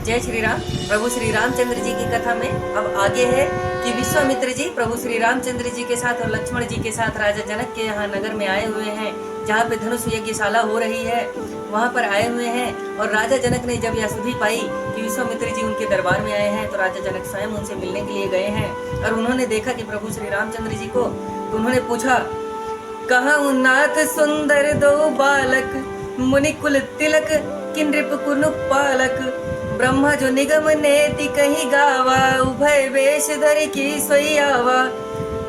जय श्री राम। प्रभु श्री रामचंद्र जी की कथा में अब आगे है कि विश्वामित्र जी प्रभु श्री रामचंद्र जी के साथ और लक्ष्मण जी के साथ राजा जनक के यहाँ नगर में आए हुए हैं, जहाँ पे धनुष यज्ञशाला हो रही है, वहाँ पर आए हुए हैं। और राजा जनक ने जब यह सुधि पाई कि विश्वामित्र जी उनके दरबार में आए हैं, तो राजा जनक स्वयं उनसे मिलने के लिए गए हैं। और उन्होंने देखा कि प्रभु श्री रामचंद्र जी को, तो उन्होंने पूछा, कहूँ नाथ सुंदर दो बालक, मुनि कुल तिलक कि नृप कुनु पालक, ब्रह्मा जो निगम नेति कहीं गावा, उभय वेश धरि की सोई आवा।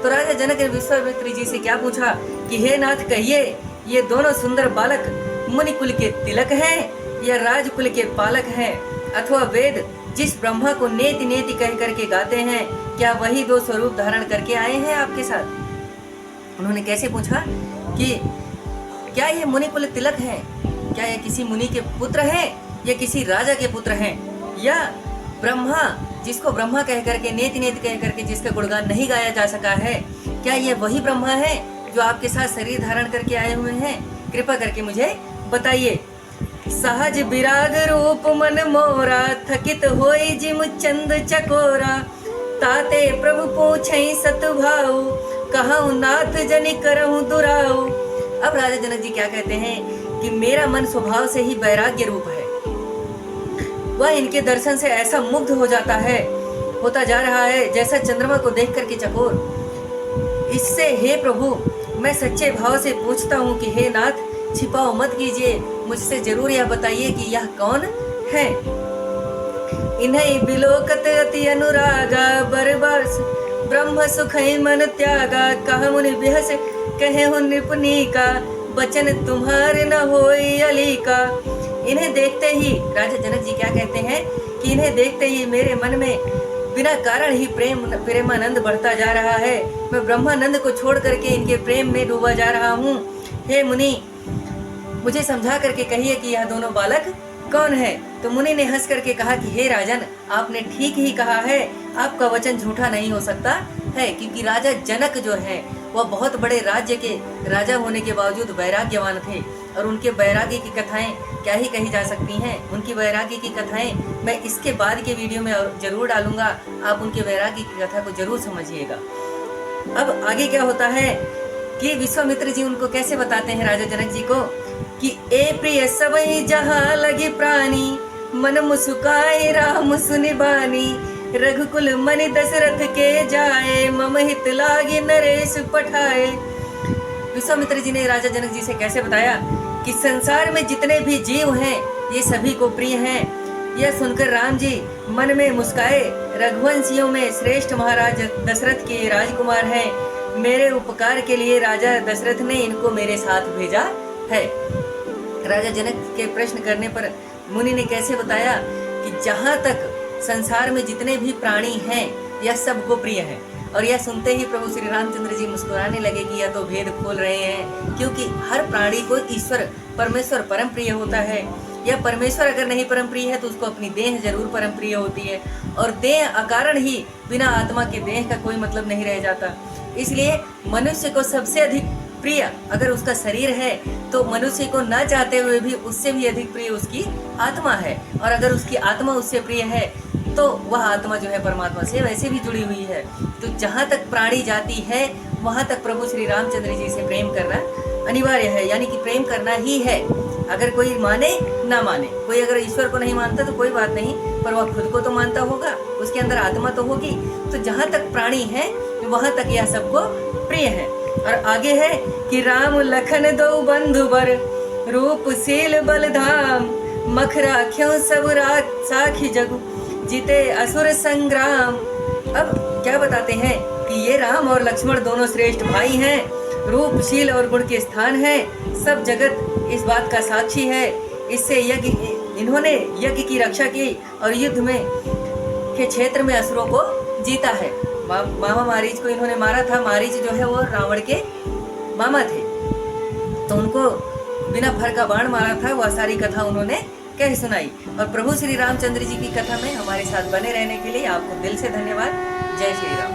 तो राजा जनक ने विश्वामित्र जी से क्या पूछा कि हे नाथ, कहिए ये दोनों सुंदर बालक मुनि कुल के तिलक हैं या राज कुल के पालक हैं, अथवा वेद जिस ब्रह्मा को नेति नेति कह करके गाते हैं, क्या वही दो स्वरूप धारण करके आए हैं आपके साथ? उन्होंने कैसे पूछा कि क्या ये मुनि कुल तिलक हैं, क्या ये किसी मुनि के पुत्र हैं या किसी राजा के पुत्र हैं, या ब्रह्मा जिसको ब्रह्मा कह करके नेति नेति कह करके जिसका गुणगान नहीं गाया जा सका है, क्या ये वही ब्रह्मा है जो आपके साथ शरीर धारण करके आए हुए हैं? कृपा करके मुझे बताइए। सहज विराग रूप मन मोरा, थकित होई जिम चंद चकोरा, ताते प्रभु पूछई सतभाऊ, कहूँ नाथ जनि करहूँ दुराऊ। अब राजा जनक जी क्या कहते हैं कि मेरा मन स्वभाव से ही वैराग्य रूप है, वह इनके दर्शन से ऐसा मुग्ध हो जाता है, होता जा रहा है जैसा चंद्रमा को देख करके चकोर। इससे हे प्रभु मैं सच्चे भाव से पूछता हूँ कि हे नाथ, छिपाओ मत कीजिए, मुझसे जरूर यह बताइए कि यह कौन है। इन्हीं बिलोकत अति अनुरागा, बरबर्ष ब्रह्म सुख मन त्यागा, कह मुनि बिहस कहे हो नृपनी का, बचन तुम्हारे न होई अली का। इन्हें देखते ही राजा जनक जी क्या कहते हैं कि इन्हें देखते ही मेरे मन में बिना कारण ही प्रेमानंद बढ़ता जा रहा है। मैं ब्रह्मानंद को छोड़ करके इनके प्रेम में डूबा जा रहा हूँ। हे मुनि, मुझे समझा करके कहिए कि यह दोनों बालक कौन है? तो मुनि ने हंस करके कहा कि हे राजन, आपने ठीक ही कहा है, आपका वचन झूठा नहीं हो सकता है, क्योंकि राजा जनक जो है वह बहुत बड़े राज्य के राजा होने के बावजूद वैराग्यवान थे, और उनके वैराग्य की कथाएं क्या ही कही जा सकती हैं। उनकी वैराग्य की कथाएं मैं इसके बाद के वीडियो में जरूर डालूंगा, आप उनके वैराग्य की कथा को जरूर समझिएगा। अब आगे क्या होता है कि विश्वामित्र जी उनको कैसे बताते हैं राजा जनक जी को कि ए प्रिय सबई जहाँ लगे प्राणी, मन मुस्काए राम सुनि बानी, रघुकुल मनि दशरथ के जाए, मम हित लागे नरेश पठाए। विश्वामित्र जी ने राजा जनक जी से कैसे बताया कि संसार में जितने भी जीव हैं ये सभी को प्रिय हैं। यह सुनकर राम जी मन में मुस्काए, रघुवंशियों में श्रेष्ठ महाराज दशरथ के राजकुमार हैं, मेरे उपकार के लिए राजा दशरथ ने इनको मेरे साथ भेजा है। राजा जनक के प्रश्न करने पर मुनि ने कैसे बताया कि जहाँ तक संसार में जितने भी प्राणी हैं यह सबको प्रिय है। और यह सुनते ही प्रभु श्री रामचंद्र जी मुस्कुराने लगे कि यह तो भेद खोल रहे हैं, क्योंकि हर प्राणी को ईश्वर परमेश्वर परम प्रिय होता है। यह परमेश्वर अगर नहीं परम प्रिय है तो उसको अपनी देह जरूर परम प्रिय होती है, और देह अकारण ही बिना आत्मा के देह का कोई मतलब नहीं रह जाता। इसलिए मनुष्य को सबसे अधिक प्रिय अगर उसका शरीर है तो मनुष्य को न चाहते हुए भी उससे भी अधिक प्रिय उसकी आत्मा है, और अगर उसकी आत्मा उससे प्रिय है तो वह आत्मा जो है परमात्मा से वैसे भी जुड़ी हुई है। तो जहाँ तक प्राणी जाति है वहाँ तक प्रभु श्री रामचंद्र जी से प्रेम करना अनिवार्य है, यानी कि प्रेम करना ही है। अगर कोई माने ना माने, कोई अगर ईश्वर को नहीं मानता तो कोई बात नहीं, पर वह खुद को तो मानता होगा, उसके अंदर आत्मा तो होगी। तो जहाँ तक प्राणी है वहाँ तक यह सबको प्रिय है। और आगे है कि राम लखन दो बंधु बर, रूपशील बलधाम, मख राख्यों सब साखी जगु, जीते असुर संग्राम। अब क्या बताते हैं कि ये राम और लक्ष्मण दोनों श्रेष्ठ भाई हैं, रूपशील और गुण के स्थान है, सब जगत इस बात का साक्षी है। इससे इन्होंने यज्ञ की रक्षा की और युद्ध में के क्षेत्र में असुरों को जीता है। मामा मारीच को इन्होंने मारा था। मारीच जो है वो रावण के मामा थे, तो उनको बिना फर का बाण मारा था। वह सारी कथा उन्होंने कह सुनाई। और प्रभु श्री रामचंद्र जी की कथा में हमारे साथ बने रहने के लिए आपको दिल से धन्यवाद। जय श्री राम।